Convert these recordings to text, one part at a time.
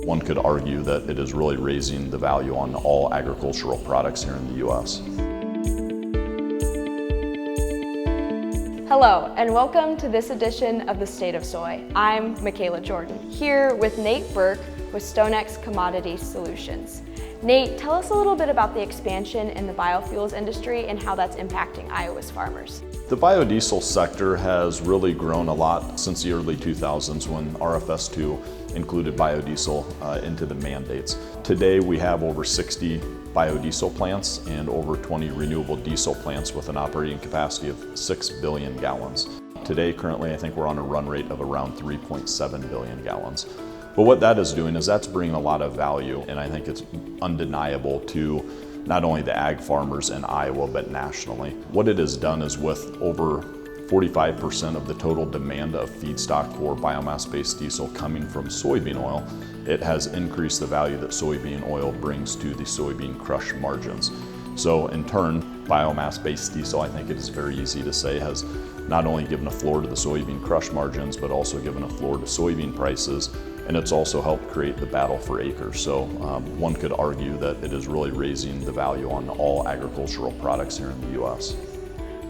One could argue that it is really raising the value on all agricultural products here in the U.S. Hello, and welcome to this edition of The State of Soy. I'm Michaela Jordan, here with Nate Burk with StoneX Commodity Solutions. Nate, tell us a little bit about the expansion in the biofuels industry and how that's impacting Iowa's farmers. The biodiesel sector has really grown a lot since the early 2000s when RFS2 included biodiesel into the mandates. Today we have over 60 biodiesel plants and over 20 renewable diesel plants with an operating capacity of 6 billion gallons. Today, currently, I think we're on a run rate of around 3.7 billion gallons. But what that is doing is that's bringing a lot of value, and I think it's undeniable to not only the ag farmers in Iowa, but nationally. What it has done is with over 45% of the total demand of feedstock for biomass-based diesel coming from soybean oil, it has increased the value that soybean oil brings to the soybean crush margins. So in turn, biomass-based diesel, I think it is very easy to say, has not only given a floor to the soybean crush margins, but also given a floor to soybean prices, and it's also helped create the battle for acres. So one could argue that it is really raising the value on all agricultural products here in the U.S.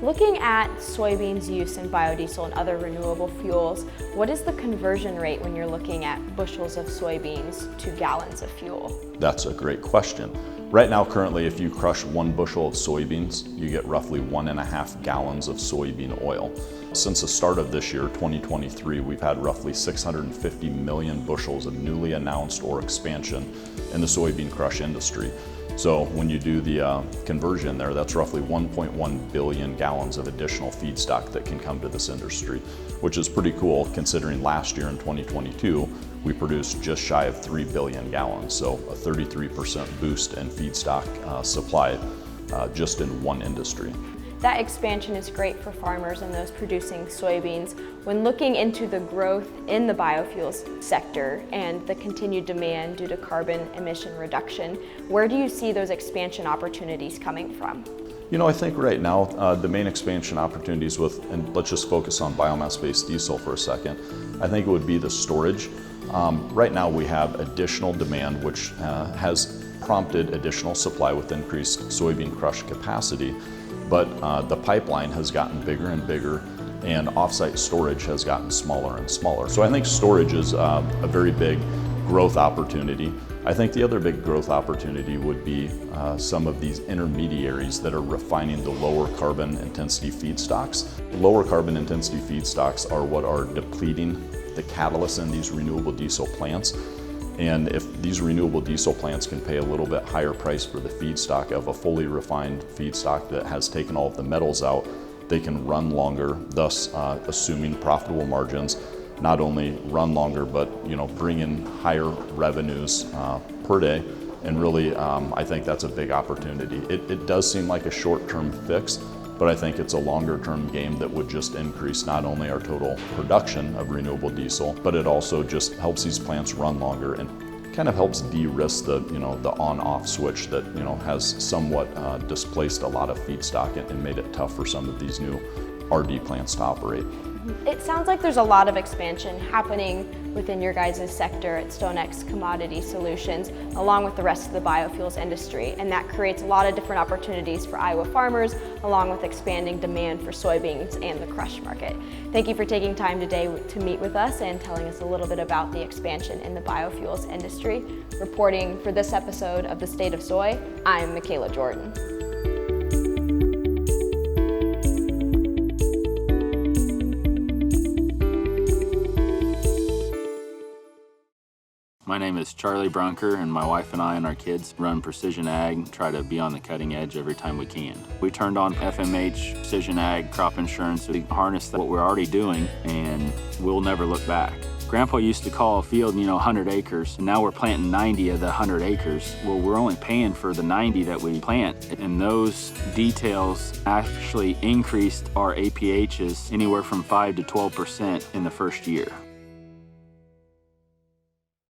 Looking at soybeans use in biodiesel and other renewable fuels, what is the conversion rate when you're looking at bushels of soybeans to gallons of fuel? That's a great question. Right now, currently, if you crush 1 bushel of soybeans, you get roughly 1.5 gallons of soybean oil. Since the start of this year, 2023, we've had roughly 650 million bushels of newly announced or expansion in the soybean crush industry. So when you do the conversion there, that's roughly 1.1 billion gallons of additional feedstock that can come to this industry, which is pretty cool considering last year in 2022, we produced just shy of 3 billion gallons. So a 33% boost in feedstock supply just in one industry. That expansion is great for farmers and those producing soybeans. When looking into the growth in the biofuels sector and the continued demand due to carbon emission reduction, where do you see those expansion opportunities coming from? You know, I think right now the main expansion opportunities and let's just focus on biomass-based diesel for a second, I think it would be the storage. Right now we have additional demand which has prompted additional supply with increased soybean crush capacity. But the pipeline has gotten bigger and bigger, and offsite storage has gotten smaller and smaller. So I think storage is a very big growth opportunity. I think the other big growth opportunity would be some of these intermediaries that are refining the lower carbon intensity feedstocks. Lower carbon intensity feedstocks are what are depleting the catalysts in these renewable diesel plants. And if these renewable diesel plants can pay a little bit higher price for the feedstock of a fully refined feedstock that has taken all of the metals out, they can run longer, thus assuming profitable margins, not only run longer, but bring in higher revenues per day. And really, I think that's a big opportunity. It does seem like a short-term fix, but I think it's a longer-term game that would just increase not only our total production of renewable diesel, but it also just helps these plants run longer and kind of helps de-risk the on-off switch that has somewhat displaced a lot of feedstock and made it tough for some of these new RD plants to operate. It sounds like there's a lot of expansion happening within your guys' sector at StoneX Commodity Solutions, along with the rest of the biofuels industry, and that creates a lot of different opportunities for Iowa farmers, along with expanding demand for soybeans and the crush market. Thank you for taking time today to meet with us and telling us a little bit about the expansion in the biofuels industry. Reporting for this episode of The State of Soy, I'm Michaela Jordan. My name is Charlie Brunker, and my wife and I and our kids run Precision Ag, try to be on the cutting edge every time we can. We turned on FMH, Precision Ag, crop insurance. We harnessed what we're already doing, and we'll never look back. Grandpa used to call a field, 100 acres, and now we're planting 90 of the 100 acres. Well, we're only paying for the 90 that we plant, and those details actually increased our APHs anywhere from 5 to 12% in the first year.